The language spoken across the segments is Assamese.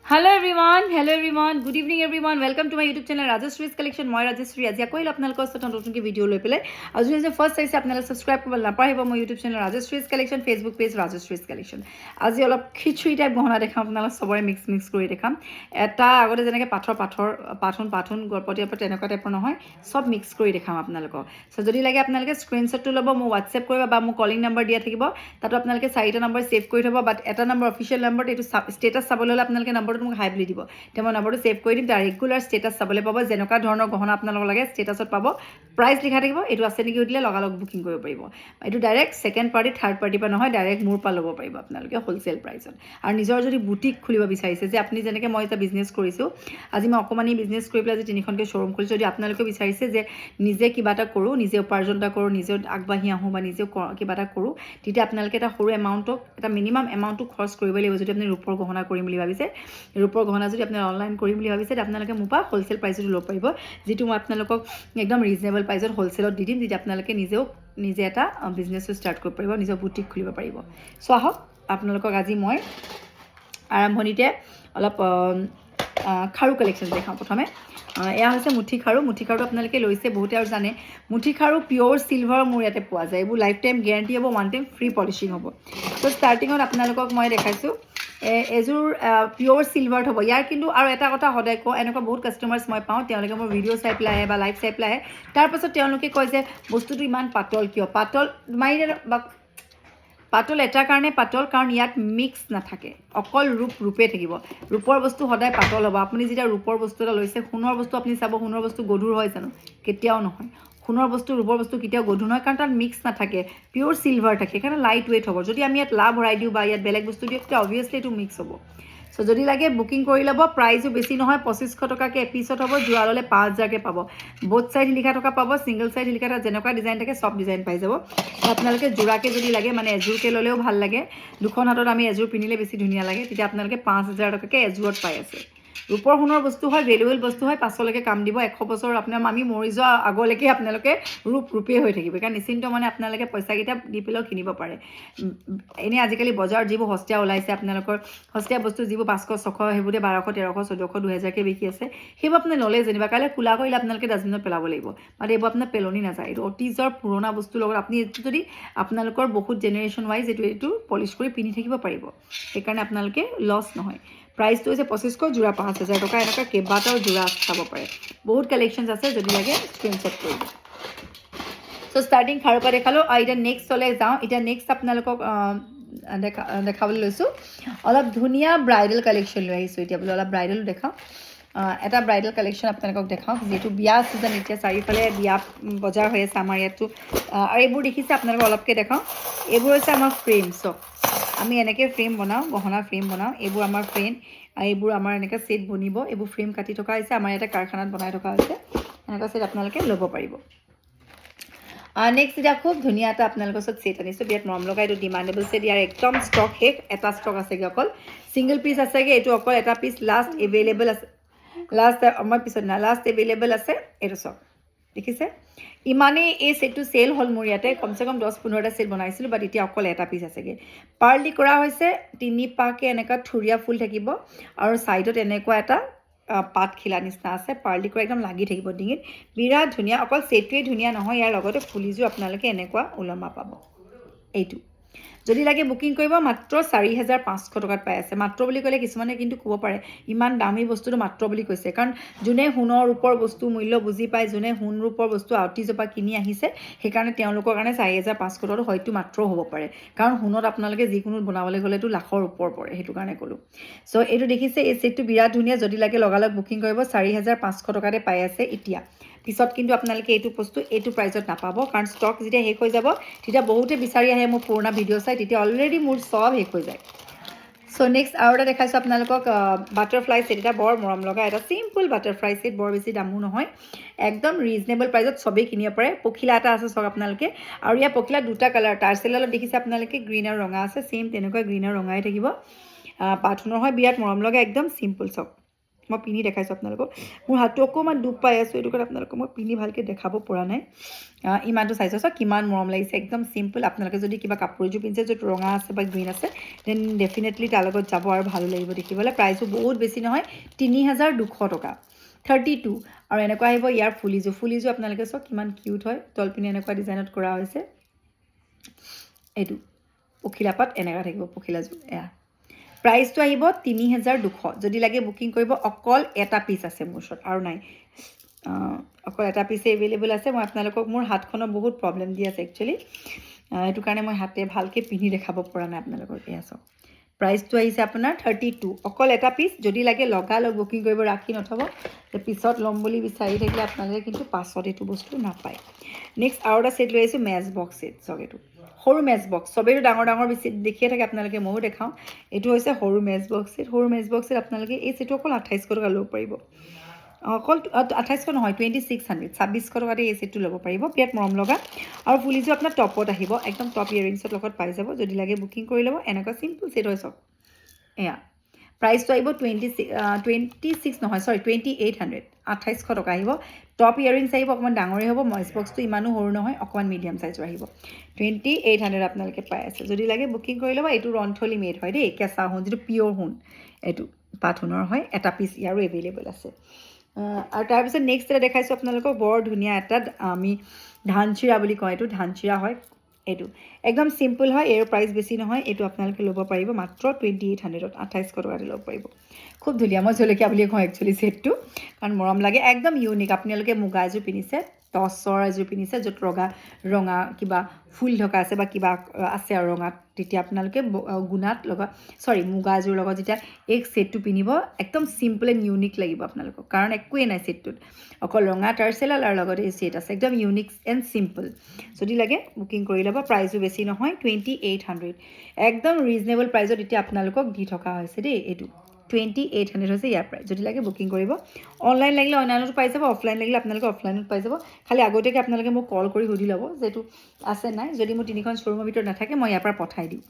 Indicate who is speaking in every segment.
Speaker 1: Hello everyone. Good evening everyone. Welcome to my YouTube channel Rajeshree's Collection. মই ৰাজশ্ৰী আজি আকৌ আপোনালোকৰ ওচৰত নতুনকৈ ভিডিঅ' লৈ পেলাই আৰু যদি ফাৰ্ষ্ট চাইছে আপোনালোকে সাবস্ক্ৰাইব কৰিব নাপাহৰিব মোৰ YouTube channel Rajeshree's Collection, Facebook page Rajeshree's Collection. আজি অলপ খিচুৰি টাইপ গহনা দেখাম আপোনালোক সবৰে মিক্স কৰি দেখাম। এটা আগতে যেনেকৈ পাথৰ গৰপটিয়াৰ পৰা তেনেকুৱা টাইপৰ নহয়, সব মিক্স কৰি দেখাম আপোনালোকক। সো যদি লাগে আপোনালোকে স্ক্ৰীনশ্বটটো ল'ব, মোক WhatsApp কৰিব বা মোক কলিং নম্বৰ দিয়া থাকিব, তাতো আপোনালোকে 4টা নম্বৰ সেভ কৰি থব। বাট এটা নম্বৰ অফিচিয়েল নম্বৰ, এইটো ষ্টেটাছ চাবলৈ হ'লে আপোনালোকে নম্বৰটো মোক হাই বুলি দিব, তেতিয়া মই নম্বৰটো সেভ কৰি দিম। তাৰ ৰেগুলাৰ ষ্টেটাছ চাবলৈ পাব, যেনেকুৱা ধৰণৰ গহনা আপোনালোক লাগে ষ্টেটাছত পাব, প্ৰাইচ লিখা থাকিব। এইটো আছে নেকি সুধিলে লগালগ বুকিং কৰিব পাৰিব। এইটো ডাইৰেক্ট ছেকেণ্ড পাৰ্টি থাৰ্ড পাৰ্টিৰ পৰা নহয়, ডাইৰেক্ট মোৰ পৰা ল'ব পাৰিব আপোনালোকে হোলচেল প্ৰাইচত। আৰু নিজৰ যদি বুটিক খুলিব বিচাৰিছে, যে আপুনি যেনেকৈ মই এটা বিজনেছ কৰিছোঁ, আজি মই অকণমানি বিজনেছ কৰি পেলাই আজি 3খনকৈ শ্ব'ৰুম খুলিছোঁ, যদি আপোনালোকে বিচাৰিছে যে নিজে কিবা এটা কৰোঁ, নিজে উপাৰ্জন এটা কৰোঁ, নিজে আগবাঢ়ি আহোঁ বা নিজে কিবা এটা কৰোঁ, তেতিয়া আপোনালোকে এটা সৰু এমাউণ্টক এটা মিনিমাম এমাউণ্টটো খৰচ কৰিব লাগিব। যদি আপুনি ৰূপৰ গহনা কৰিম বুলি ভাবিছে, ৰূপৰ গহনা যদি আপুনি অনলাইন কৰিম বুলি ভাবিছে, আপোনালোকে মোৰ পৰা হোলচেল প্ৰাইচত ল'ব পাৰিব, যিটো মই আপোনালোকক একদম ৰিজনেবল প্ৰাইচত হোলচেলত দি দিম, যেতিয়া আপোনালোকে নিজে এটা বিজনেছো ষ্টাৰ্ট কৰিব পাৰিব, নিজৰ বুটিক খুলিব পাৰিব। চ' আহক আপোনালোকক আজি মই আৰম্ভণিতে অলপ খাৰু কালেকশ্যন দেখাওঁ। প্ৰথমে এয়া হৈছে মুঠি খাৰুটো আপোনালোকে লৈছে বহুতে আৰু জানে। মুঠি খাৰু পিয়'ৰ চিলভাৰ মোৰ ইয়াতে পোৱা যায়। এইবোৰ লাইফ টাইম গেৰাণ্টি হ'ব, 1 টাইম ফ্ৰী পলিচিং হ'ব। ত' ষ্টাৰ্টিঙত আপোনালোকক মই দেখাইছোঁ এযোৰ পিয়'ৰ চিলভাৰত হ'ব। ইয়াৰ কিন্তু আৰু এটা কথা সদায় কওঁ, এনেকুৱা বহুত কাষ্টমাৰ্ছ মই পাওঁ, তেওঁলোকে মোৰ ভিডিঅ' চাই পেলাই আহে বা লাইভ চাই পেলাই আহে, তাৰপাছত তেওঁলোকে কয় যে বস্তুটো ইমান পাতল কিয়? পাতল এটাৰ কাৰণে পাতল, কাৰণ ইয়াত মিক্স নাথাকে, অকল ৰূপে থাকিব। ৰূপৰ বস্তু সদায় পাতল হ'ব। আপুনি যেতিয়া ৰূপৰ বস্তু এটা লৈছে, সোণৰ বস্তু আপুনি চাব, সোণৰ বস্তু গধুৰ হয় জানো? কেতিয়াও নহয়। সোণৰ বস্তু ৰূপৰ বস্তু কেতিয়াও গধুৰ নহয়, কাৰণ তাত মিক্স নাথাকে, পিয়'ৰ চিলভাৰ থাকে, সেইকাৰণে লাইট ৱেইট হ'ব। যদি আমি ইয়াত লাভ ভৰাই দিওঁ বা ইয়াত বেলেগ বস্তু দিওঁ, তেতিয়া অবভিয়াছলি এইটো মিক্স হ'ব। চ' যদি লাগে বুকিং কৰি ল'ব। প্ৰাইচো বেছি নহয়, 2500 টকাকৈ এপিছত হ'ব। যোৰা ল'লে 5000কৈ পাব। বোথ ছাইড লিখা থকা পাব, ছিংগল ছাইড লিখা থকা, যেনেকুৱা ডিজাইন থাকে চব ডিজাইন পাই যাব। আপোনালোকে যোৰাকৈ যদি লাগে, মানে এযোৰকৈ ল'লেও ভাল লাগে, দুখন হাতত আমি এযোৰ পিন্ধিলে বেছি ধুনীয়া লাগে, তেতিয়া আপোনালোকে 5000 টকাকৈ এযোৰত পাই আছে। ৰূপৰ সোণৰ বস্তু হয়, ভেলুৱেবল বস্তু হয়, পাছলৈকে কাম দিব। 100 বছৰ আমি মৰি যোৱা আগলৈকে আপোনালোকে ৰূপেই হৈ থাকিব। কাৰণ নিশ্চিন্ত মানে আপোনালোকে পইচাকেইটা দি পেলাইও কিনিব পাৰে। এনেই আজিকালি বজাৰত যিবোৰ সস্তীয়া ওলাইছে, আপোনালোকৰ সস্তীয়া বস্তু যিবোৰ 500 600, সেইবোৰতে 1200 1300 1400 2000কৈ বিকি আছে, সেইবোৰ আপুনি ল'লে যেনিবা কাইলৈ খোলা কৰিলে আপোনালোকে ডাষ্টবিনত পেলাব লাগিব, মানে এইবোৰ আপোনাৰ পেলনি নাযায়। এইটো অতীজৰ পুৰণা বস্তুৰ লগত আপুনি এইটো যদি আপোনালোকৰ বহুত জেনেৰেশ্যন ৱাইজ এইটো পলিচ কৰি পিন্ধি থাকিব পাৰিব, সেইকাৰণে আপোনালোকে লছ নহয়। প্ৰাইচটো হৈছে 2500, যোৰা 5000 টকা। এনেকুৱা কেইবাটাও যোৰা চাব পাৰে, বহুত কালেকশ্যনছ আছে, যদি লাগে স্ক্ৰীনশ্বট কৰিব। চ' ষ্টাৰ্টিং খাৰুৰ পৰা দেখালোঁ। এতিয়া নেক্সটলৈ যাওঁ। এতিয়া নেক্সট আপোনালোকক দেখাবলৈ লৈছোঁ অলপ ধুনীয়া ব্ৰাইডেল কালেকশ্যন লৈ আহিছোঁ। এতিয়া বোলে অলপ ব্ৰাইডেলো দেখাওঁ। এটা ব্ৰাইডেল কালেকশ্যন আপোনালোকক দেখাওঁ, যিহেতু বিয়া ছিজন, এতিয়া চাৰিওফালে বিয়া বজাৰ হৈ আছে আমাৰ ইয়াতো। আৰু এইবোৰ দেখিছে আপোনালোকক অলপকৈ দেখাওঁ। এইবোৰ হৈছে আমাৰ ফ্ৰেম। চব আমি এনেকৈ ফ্ৰেম বনাওঁ, গহনা ফ্ৰেম বনাওঁ। এইবোৰ আমাৰ ফ্ৰেম, এইবোৰ আমাৰ এনেকৈ ছেট বনিব। এইবোৰ ফ্ৰেম কাটি থকা হৈছে, আমাৰ ইয়াতে কাৰখানাত বনাই থকা হৈছে। এনেকুৱা ছেট আপোনালোকে ল'ব পাৰিব। নেক্সট এতিয়া খুব ধুনীয়া এটা আপোনালোকৰ ওচৰত ছেট আনিছোঁ, বিৰাট মৰম লগা। এইটো ডিমাণ্ডেবল ছেট, ইয়াৰ একদম ষ্টক শেষ। এটা ষ্টক আছেগৈ, অকল ছিংগল পিচ আছেগৈ। এইটো অকল এটা পিচ লাষ্ট এভেইলেবল আছে, লাষ্ট এভেইলেবল আছে। এইটো চব দেখিছে, ইমানেই এই ছেটটো চেল হ'ল মোৰ ইয়াতে। কমচে কম 10-15টা ছেট বনাইছিলোঁ, বাট এতিয়া অকল এটা পিচ আছেগৈ। পাৰ্লি কৰা হৈছে, 3 পাহকৈ এনেকুৱা থুৰীয়া ফুল থাকিব, আৰু ছাইডত এনেকুৱা এটা পাতখিলা নিচিনা আছে, পাৰ্লি কৰা একদম লাগি থাকিব ডিঙিত, বিৰাট ধুনীয়া। অকল ছেটটোৱেই ধুনীয়া নহয়, ইয়াৰ লগতে ফুলিযোৰ আপোনালোকে এনেকুৱা ওলমা পাব। এইটো যদি লাগে বুকিং কৰিব, মাত্ৰ 4500 টকাত পাই আছে। মাত্ৰ বুলি ক'লে কিছুমানে কিন্তু ক'ব পাৰে ইমান দামী বস্তুটো মাত্ৰ বুলি কৈছে, কাৰণ যোনে সোণৰ ৰূপৰ বস্তু মূল্য বুজি পায়, যোনে সোণ ৰূপৰ বস্তু আউটিজৰ পৰা কিনি আহিছে, সেইকাৰণে তেওঁলোকৰ কাৰণে 4500 টকাটো হয়তো মাত্ৰ হ'ব পাৰে, কাৰণ সোণত আপোনালোকে যিকোনো বনাবলৈ গ'লেতো লাখৰ ওপৰ পৰে, সেইটো কাৰণে ক'লোঁ। চ' এইটো দেখিছে, এই ছেটটো বিৰাট ধুনীয়া। যদি লাগে লগালগ বুকিং কৰিব, 4500 টকাতে পাই আছে এতিয়া। পিছত কিন্তু আপোনালোকে এইটো বস্তু এইটো প্ৰাইচত নাপাব, কাৰণ ষ্টক যেতিয়া শেষ হৈ যাব, তেতিয়া বহুতে বিচাৰি আহে মোৰ পুৰণা ভিডিঅ' চাই, তেতিয়া অলৰেডি মোৰ চব শেষ হৈ যায়। চ' নেক্সট আৰু এটা দেখাইছোঁ আপোনালোকক বাটাৰফ্লাই ছেট। এটা বৰ মৰম লগা, এটা চিম্পল বাটাৰফ্লাই ছেট, বৰ বেছি দামো নহয়, একদম ৰিজনেবল প্ৰাইচত চবেই কিনিব পাৰে। পখিলা এটা আছে চাওক আপোনালোকে, আৰু ইয়াৰ পখিলা 2টা কালাৰ, টাৰ্চেলত দেখিছে আপোনালোকে, গ্ৰীণ আৰু ৰঙা আছে। ছেইম তেনেকুৱা গ্ৰীণ আৰু ৰঙাই থাকিব। পাথনৰ হয়, বিৰাট মৰম লগা, একদম চিম্পল। চব মই পিন্ধি দেখাইছোঁ আপোনালোকক মোৰ হাতটো অকণমান দুখ পাই আছোঁ এইটো কাৰণে আপোনালোকক মই পিন্ধি ভালকৈ দেখাব পৰা নাই ইমানটো চাইছোঁ চাওক কিমান মৰম লাগিছে একদম চিম্পল আপোনালোকে যদি কিবা কাপোৰ এযোৰ পিন্ধিছে য'ত ৰঙা আছে বা গ্ৰীণ আছে দেন ডেফিনেটলি তাৰ লগত যাব আৰু ভালো লাগিব দেখিবলৈ প্ৰাইচো বহুত বেছি নহয় ৩,২০০ টকা 32 আৰু এনেকুৱা আহিব ইয়াৰ ফুলিযোৰ আপোনালোকে চাওক কিমান কিউট হয় তলপিনে এনেকুৱা ডিজাইনত কৰা হৈছে এইটো পখিলা পাত এনেকুৱা থাকিব পখিলাযোৰ এয়া প্ৰাইচটো আহিব ৩,২০০ যদি লাগে বুকিং কৰিব অকল এটা পিচ আছে মোৰ ওচৰত আৰু নাই অকল এটা পিচে এভেইলেবল আছে মই আপোনালোকক মোৰ হাতখনৰ বহুত প্ৰব্লেম দি আছে একচুৱেলি এইটো কাৰণে মই হাতে ভালকৈ পিন্ধি দেখাব পৰা নাই আপোনালোকক এয়া চাওক প্ৰাইচটো আহিছে আপোনাৰ 32 অকল এটা পিচ যদি লাগে লগালগ বুকিং কৰিব ৰাখি নথ'ব পিছত ল'ম বুলি বিচাৰি থাকিলে আপোনালোকে কিন্তু পাছত এইটো বস্তু নাপায় নেক্সট আৰু এটা ছেট লৈ আহিছোঁ মেচ বক্স ছেট চাওক এইটো সৰু মেচ বক্স চবেইটো ডাঙৰ বেছি দেখিয়ে থাকে আপোনালোকে ময়ো দেখাওঁ এইটো হৈছে সৰু মেচ বক্স ছেট আপোনালোকে এই ছেটটো অকল ২৮০০ টকা ল'ব পাৰিব অকল ২৮০০ নহয় 2600 ২৬০০ টকাতে এই ছেটটো ল'ব পাৰিব বিৰাট মৰম লগা আৰু ফুলিযোৰ আপোনাৰ টপত আহিব একদম টপ ইয়েৰিংছৰ লগত পাই যাব যদি লাগে বুকিং কৰি ল'ব এনেকুৱা চিম্পল ছেট হয় চাওক এয়া প্ৰাইচটো আহিব 26 নহয় চৰি 2800 ২৮০০ টকা আহিব টপ ইয়েৰিংছ আহিব অকণমান ডাঙৰেই হ'ব মেচ বক্সটো ইমানো সৰু নহয় অকণমান মিডিয়াম চাইজৰ আহিব 2800 আপোনালোকে পাই আছে যদি লাগে বুকিং কৰি ল'ব এইটো ৰন্থলি মেড হয় দেই কেঁচা সোণ যিটো পিয়'ৰ সোণ এইটো পাট সোণৰ হয় এটা পিচ ইয়াৰো এভেইলেবল আছে আৰু তাৰপিছত নেক্সট এটা দেখাইছোঁ আপোনালোকক বৰ ধুনীয়া এটা আমি ধানচিৰা বুলি কওঁ এইটো ধানচিৰা হয় এইটো একদম চিম্পল হয় এৰ প্ৰাইচ বেছি নহয় এইটো আপোনালোকে ল'ব পাৰিব মাত্ৰ 2800 ২৮০০ টকাতে ল'ব পাৰিব খুব ধুনীয়া মই জলকীয়া বুলি কওঁ একচুৱেলি ছেটটো কাৰণ মৰম লাগে একদম ইউনিক আপোনালোকে মুগা এযোৰ পিন্ধিছে টচৰ এযোৰ পিন্ধিছে য'ত ৰঙা কিবা ফুল থকা আছে বা কিবা আছে আৰু ৰঙাত তেতিয়া আপোনালোকে গুণাত লগা মুগা এযোৰ লগত যেতিয়া এই ছেটটো পিন্ধিব একদম চিম্পল এণ্ড ইউনিক লাগিব আপোনালোকক কাৰণ একোৱেই নাই ছেটটোত অকল ৰঙা টাৰ্চেলাল আৰু লগতে এই ছেট আছে একদম ইউনিক এণ্ড চিম্পল যদি লাগে বুকিং কৰি ল'ব প্ৰাইচো বেছি নহয় 2800 একদম ৰিজনেবল প্ৰাইচত এতিয়া আপোনালোকক দি থকা হৈছে দেই এইটো 2800 হৈছে ইয়াৰ প্ৰাইচ যদি লাগে বুকিং কৰিব অনলাইন লাগিলে অনলাইনতো পাই যাব অফলাইন লাগিলে আপোনালোকে অফলাইনত পাই যাব খালি আগতীয়াকৈ আপোনালোকে মোক কল কৰি সুধি ল'ব যে এইটো আছে নাই যদি মোৰ 3খন শ্ব'ৰুমৰ ভিতৰত নাথাকে মই ইয়াৰ পৰা পঠাই দিম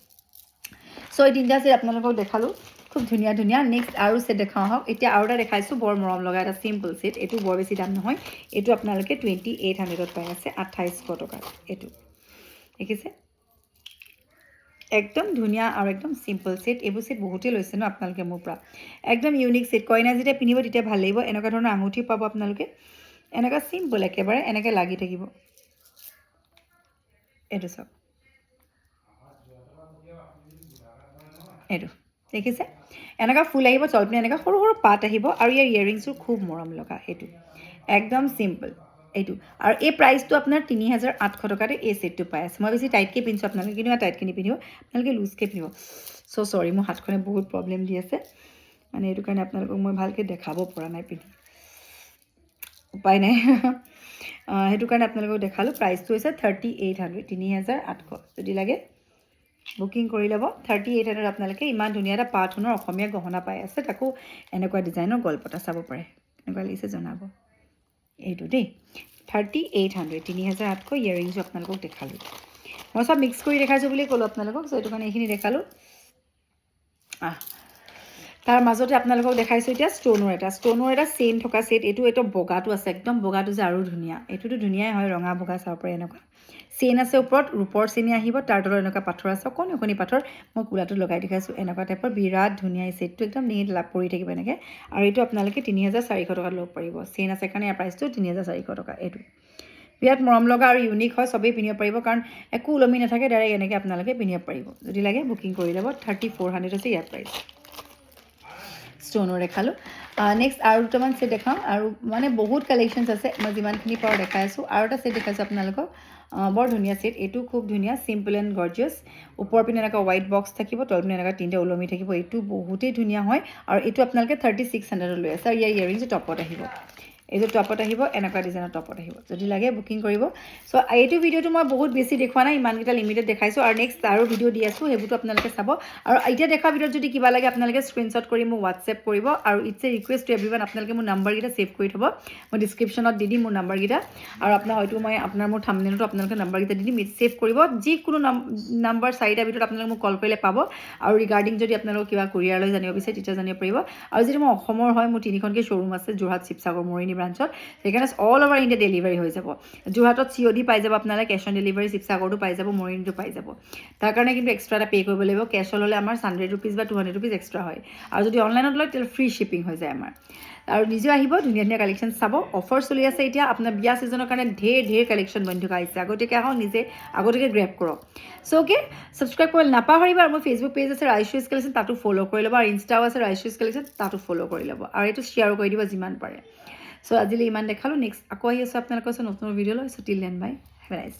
Speaker 1: চ' এই 3টা ছেট আপোনালোকক দেখালোঁ খুব ধুনীয়া নেক্সট আৰু ছেট দেখাওঁ আহক এতিয়া আৰু এটা দেখাইছোঁ বৰ মৰম লগা এটা চিম্পল ছেট এইটো বৰ বেছি দাম নহয় এইটো আপোনালোকে 2800 পাই আছে 2800 টকাত এইটো দেখিছে একদম ধুনীয়া আৰু একদম চিম্পল ছেট এইবোৰ ছেট বহুতেই লৈছে ন আপোনালোকে মোৰ পৰা একদম ইউনিক ছেট কইনা যেতিয়া পিন্ধিব তেতিয়া ভাল লাগিব এনেকুৱা ধৰণৰ আঙুঠি পাব আপোনালোকে এনেকুৱা চিম্পল একেবাৰে এনেকৈ লাগি থাকিব এইটো চাওক এইটো দেখিছে এনেকুৱা ফুল আহিব তলপিনে এনেকুৱা সৰু পাত আহিব আৰু ইয়াৰ ইয়েৰিংছবোৰ খুব মৰম লগা এইটো একদম চিম্পল এইটো আৰু এই প্ৰাইচটো আপোনাৰ ৩,৮০০ টকাতে এই ছেটটো পাই আছে মই বেছি টাইটকৈ পিন্ধিছোঁ আপোনালোকে কিন্তু টাইটকৈ নিপিন্ধিব আপোনালোকে লুজকৈ পিন্ধিব চ' চৰি মোৰ হাতখনে বহুত প্ৰব্লেম দি আছে মানে এইটো কাৰণে আপোনালোকক মই ভালকৈ দেখাব পৰা নাই পিন্ধি উপায় নাই সেইটো কাৰণে আপোনালোকক দেখালোঁ প্ৰাইচটো হৈছে 3800 ৩,৮০০ যদি লাগে বুকিং কৰি ল'ব 3800 আপোনালোকে ইমান ধুনীয়া এটা পাট সোণৰ অসমীয়া গহনা পাই আছে তাকো এনেকুৱা ডিজাইনৰ গল্পটা চাব পাৰে এনেকুৱা লাগিছে জনাব এইটো দেই 3800 ৩,৮০০ ইয়েৰিংছো আপোনালোকক দেখালোঁ মই চব মিক্স কৰি দেখাইছোঁ বুলি ক'লোঁ আপোনালোকক চ' এইটো কাৰণে এইখিনি দেখালোঁ তাৰ মাজতে আপোনালোকক দেখাইছোঁ এতিয়া ষ্ট'নৰ এটা চেইন থকা ছেট এইটো বগাটো আছে একদম বগাটো যে আৰু ধুনীয়া এইটোতো ধুনীয়াই হয় ৰঙা বগা চাব পাৰে এনেকুৱা চেইন আছে ওপৰত ৰূপৰ চেইনে আহিব তাৰ তলত এনেকুৱা পাথৰ আছে অকণি পাথৰ মই কোলাটো লগাই দেখাইছোঁ এনেকুৱা টাইপৰ বিৰাট ধুনীয়া এই ছেটটো একদম ডিঙিত লাভ পৰি থাকিব এনেকৈ আৰু এইটো আপোনালোকে ৩,৪০০ টকাত ল'ব পাৰিব চেইন আছে কাৰণে ইয়াৰ প্ৰাইচটো ৩,৪০০ টকা এইটো বিৰাট মৰম লগা আৰু ইউনিক হয় চবেই পিন্ধিব পাৰিব কাৰণ একো ওলমি নাথাকে ডাইৰেক্ট এনেকৈ আপোনালোকে পিন্ধিব পাৰিব যদি লাগে বুকিং কৰি ল'ব 3400 হৈছে ইয়াৰ প্ৰাইচ ষ্ট'নৰ দেখালোঁ নেক্সট আৰু দুটামান ছেট দেখাওঁ আৰু মানে বহুত কালেকশ্যনছ আছে মই যিমানখিনি পাৰোঁ দেখাই আছোঁ আৰু এটা ছেট দেখাইছোঁ আপোনালোকক বৰ ধুনীয়া ছেট এইটো খুব ধুনীয়া চিম্পল এণ্ড গৰ্জিয়াছ ওপৰ পিনে এনেকুৱা হোৱাইট বক্স থাকিব তল পিনে এনেকুৱা 3টা ওলমি থাকিব এইটো বহুতেই ধুনীয়া হয় আৰু এইটো আপোনালোকে 3600 লৈ আছে আৰু ইয়াৰ ইয়েৰিংছটো টপত আহিব এইটো টপত আহিব এনেকুৱা ডিজাইনৰ টপত আহিব যদি লাগে বুকিং কৰিব চ' এইটো ভিডিঅ'টো মই বহুত বেছি দেখুওৱা নাই ইমানকেইটা লিমিটেড দেখাইছোঁ আৰু নেক্সট আৰু ভিডিঅ' দি আছোঁ সেইবোৰতো আপোনালোকে চাব আৰু এতিয়া দেখা ভিডিঅ'ত যদি কিবা লাগে আপোনালোকে স্ক্ৰীনশ্বট কৰি মোক হোৱাটছএপ কৰিব আৰু it's a request to everyone আপোনালোকে মোৰ নাম্বাৰকেইটা ছেভ কৰি থ'ব মই ডিছক্ৰিপশ্যনত দি দিম মোৰ নাম্বাৰকেইটা আৰু হয়তো মই আপোনাৰ মোৰ থাম্বনেইলতো আপোনালোকে নাম্বাৰকেইটা দি দিম ছেভ কৰিব যিকোনো নাম্বাৰ 4টা ভিতৰত আপোনালোকে মোক কল কৰিলে পাব আৰু ৰিগাৰ্ডিং যদি আপোনালোকক কিবা কুৰিয়াৰলৈ জানিব বিচাৰে তেতিয়া জানিব পাৰিব আৰু যদি মই অসমৰ হয় মোৰ 3খনকৈ শ্ব'ৰুম আছে যোৰহাট শিৱসাগৰ মৰিয়নি ব্ৰাঞ্চত সেইকাৰণে অল অভাৰ ইণ্ডিয়া ডেলিভাৰী হৈ যাব যোৰহাটত COD পাই যাব আপোনালোকে কেছ অন ডেলিভাৰী শিৱসাগৰটো পাই যাব মৰিয়নিটো পাই যাব তাৰ কাৰণে কিন্তু এক্সট্ৰা এটা পে' কৰিব লাগিব কেছ হ'লে আমাৰ 100 ৰুপিজ বা 200 ৰুপিজ এক্সট্ৰা হয় আৰু যদি অনলাইনত লয় তেতিয়া ফ্ৰী শ্বিপিং হৈ যায় আমাৰ আৰু নিজেও আহিব ধুনীয়া ধুনীয়া কালেকশ্যন চাব অফাৰ চলি আছে এতিয়া আপোনাৰ বিয়া ছিজনৰ কাৰণে ঢেৰ কালেকশ্যন বনি থকা আহিছে আগতীয়াকৈ আহক নিজে আগতীয়াকৈ গ্ৰেপ কৰক চ' অ'কে ছাবস্ক্ৰাইব কৰিবলৈ নাপাহৰিব আৰু মোৰ ফেচবুক পেজ আছে ৰাইচুইজ কালেকশ্যন তাতো ফ'ল' কৰি ল'ব আৰু ইনষ্টাও আছে ৰাইচুইজ কালেকশ্যন তাতো ফ'ল' কৰি ল'ব আৰু এইটো শ্বেয়াৰো কৰি দিব যিমান পাৰে চ' আজিলৈ ইমান দেখালোঁ নেক্সট আকৌ আহি আছোঁ আপোনালোকৰ ওচৰত নতুন ভিডিঅ' লৈ চ' till then by have a নাইছ